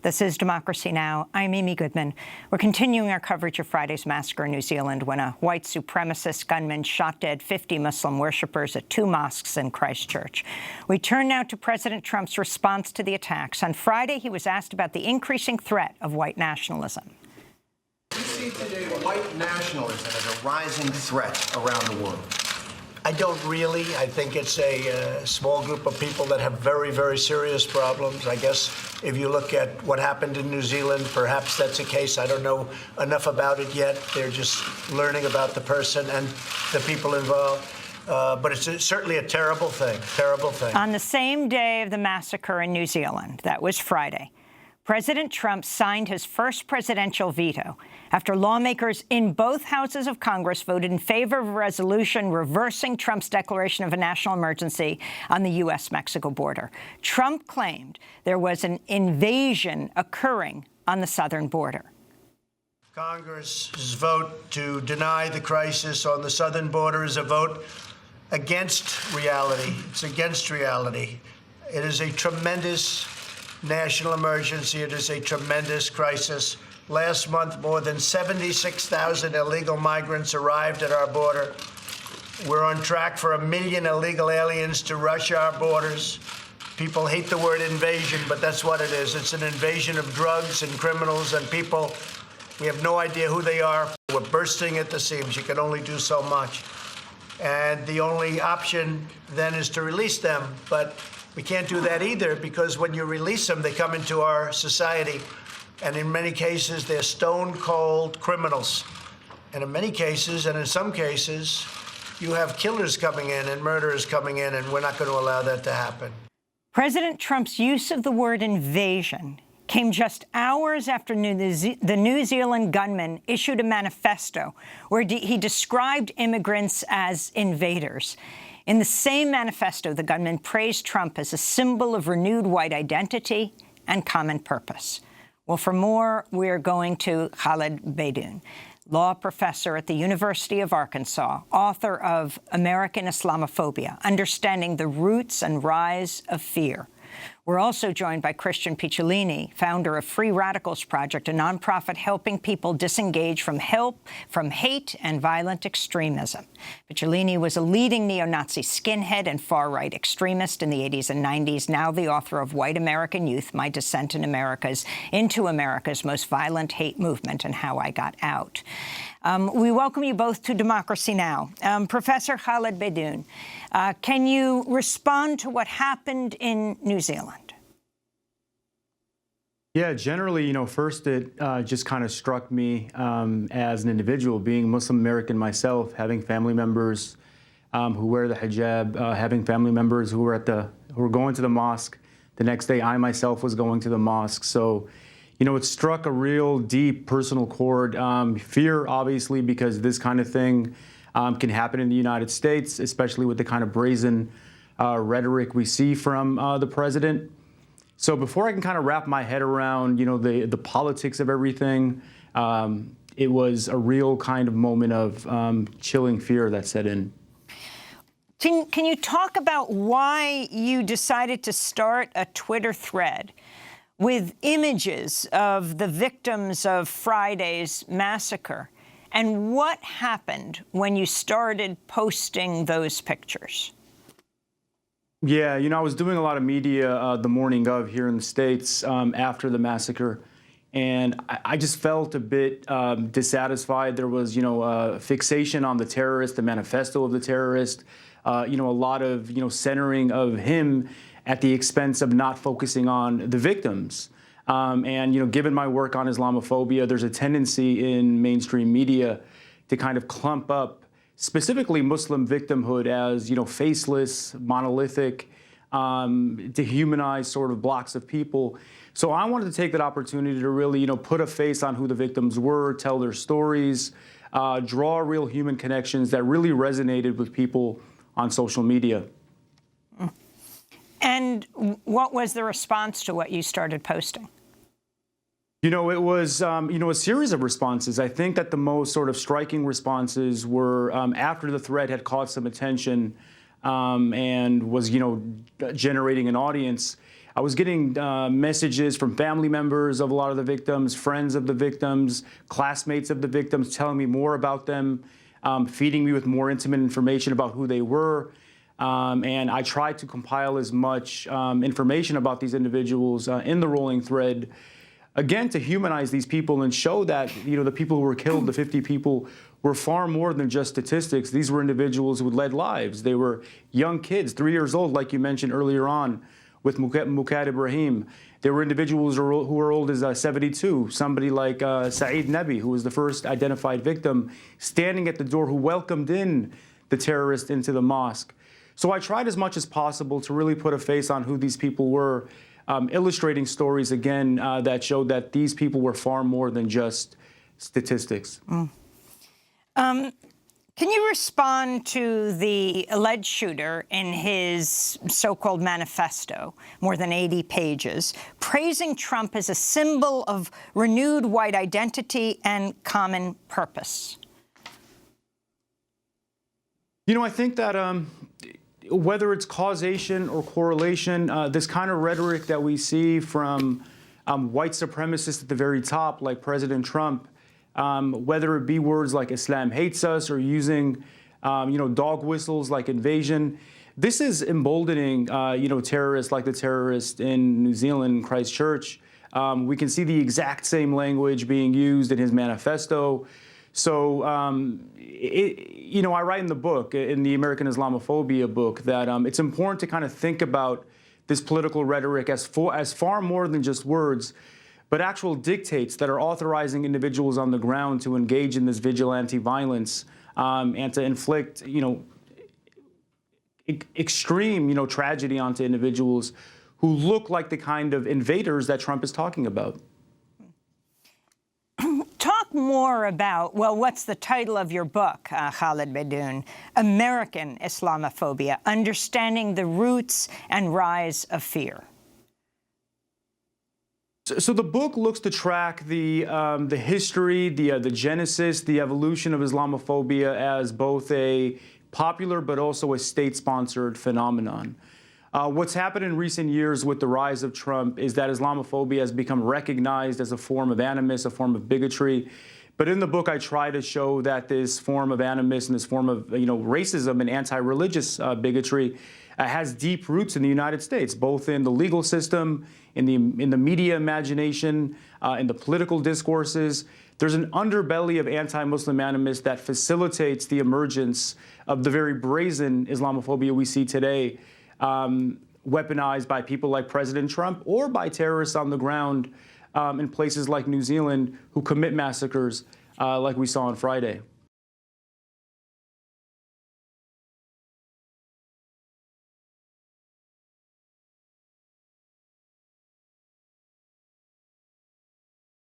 This is Democracy Now! I'm Amy Goodman. We're continuing our coverage of Friday's massacre in New Zealand when a white supremacist gunman shot dead 50 Muslim worshippers at 2 mosques in Christchurch. We turn now to President Trump's response to the attacks. On Friday, he was asked about the increasing threat of white nationalism. We see today white nationalism as a rising threat around the world. I don't really. I think it's a small group of people that have very, very serious problems. I guess if you look at what happened in New Zealand, perhaps that's a case. I don't know enough about it yet. They're just learning about the person and the people involved. But it's certainly a terrible thing, terrible thing. On the same day of the massacre in New Zealand, that was Friday, President Trump signed his first presidential veto after lawmakers in both houses of Congress voted in favor of a resolution reversing Trump's declaration of a national emergency on the U.S.-Mexico border. Trump claimed there was an invasion occurring on the southern border. Congress's vote to deny the crisis on the southern border is a vote against reality. It's against reality. It is a tremendous national emergency. It is a tremendous crisis. Last month, more than 76,000 illegal migrants arrived at our border. We're on track for 1 million illegal aliens to rush our borders. People hate the word invasion, but that's what it is. It's an invasion of drugs and criminals and people. We have no idea who they are. We're bursting at the seams. You can only do so much. And the only option then is to release them. But we can't do that either, because when you release them, they come into our society. And in many cases, they're stone-cold criminals. And in many cases, and in some cases, you have killers coming in and murderers coming in, and we're not going to allow that to happen. President Trump's use of the word invasion came just hours after the New Zealand gunman issued a manifesto where he described immigrants as invaders. In the same manifesto, the gunman praised Trump as a symbol of renewed white identity and common purpose. Well, for more, we're going to Khaled Beydoun, law professor at the University of Arkansas, author of American Islamophobia, Understanding the Roots and Rise of Fear. We're also joined by Christian Picciolini, founder of Free Radicals Project, a nonprofit helping people disengage from hate and violent extremism. Picciolini was a leading neo-Nazi skinhead and far-right extremist in the 80s and 90s, now the author of White American Youth, My Descent into America's Most Violent Hate Movement and How I Got Out. We welcome you both to Democracy Now! Professor Khaled Beydoun, can you respond to what happened in New Zealand? Yeah, generally, first it just kind of struck me as an individual, being Muslim American myself, having family members who wear the hijab, having family members who were going to the mosque. The next day, I myself was going to the mosque. So, it struck a real deep personal chord. Fear, obviously, because this kind of thing can happen in the United States, especially with the kind of brazen rhetoric we see from the president. So before I can kind of wrap my head around, the politics of everything, it was a real kind of moment of chilling fear that set in. Can you talk about why you decided to start a Twitter thread with images of the victims of Friday's massacre, and what happened when you started posting those pictures? Yeah, I was doing a lot of media the morning of here in the States after the massacre, and I just felt a bit dissatisfied. There was, a fixation on the terrorist, the manifesto of the terrorist, a lot of, centering of him at the expense of not focusing on the victims. And, given my work on Islamophobia, there's a tendency in mainstream media to kind of clump up specifically Muslim victimhood as, faceless, monolithic, dehumanized sort of blocks of people. So I wanted to take that opportunity to really, put a face on who the victims were, tell their stories, draw real human connections that really resonated with people on social media. And what was the response to what you started posting? It was, a series of responses. I think that the most sort of striking responses were after the thread had caught some attention and was, generating an audience. I was getting messages from family members of a lot of the victims, friends of the victims, classmates of the victims telling me more about them, feeding me with more intimate information about who they were. And I tried to compile as much information about these individuals in the rolling thread, again, to humanize these people and show that, the people who were killed, the 50 people, were far more than just statistics. These were individuals who led lives. They were young kids, 3 years old, like you mentioned earlier on with Mukad Ibrahim. There were individuals who were old as 72, somebody like Saeed Nebi, who was the first identified victim, standing at the door, who welcomed in the terrorist into the mosque. So I tried as much as possible to really put a face on who these people were, illustrating stories, again, that showed that these people were far more than just statistics. Can you respond to the alleged shooter in his so-called manifesto, more than 80 pages, praising Trump as a symbol of renewed white identity and common purpose? I think that whether it's causation or correlation, this kind of rhetoric that we see from white supremacists at the very top, like President Trump, whether it be words like Islam hates us or using, dog whistles like invasion. This is emboldening, terrorists like the terrorist in New Zealand, Christchurch. We can see the exact same language being used in his manifesto. So, I write in the book, in the American Islamophobia book, that it's important to kind of think about this political rhetoric as far more than just words, but actual dictates that are authorizing individuals on the ground to engage in this vigilante violence and to inflict, extreme, tragedy onto individuals who look like the kind of invaders that Trump is talking about. Talk more about, what's the title of your book, Khalid Beydoun, American Islamophobia, Understanding the Roots and Rise of Fear. So the book looks to track the history, the genesis, the evolution of Islamophobia as both a popular but also a state-sponsored phenomenon. What's happened in recent years with the rise of Trump is that Islamophobia has become recognized as a form of animus, a form of bigotry. But in the book, I try to show that this form of animus and this form of racism and anti-religious bigotry has deep roots in the United States, both in the legal system, in the media imagination, in the political discourses. There's an underbelly of anti-Muslim animus that facilitates the emergence of the very brazen Islamophobia we see today, weaponized by people like President Trump or by terrorists on the ground in places like New Zealand who commit massacres like we saw on Friday.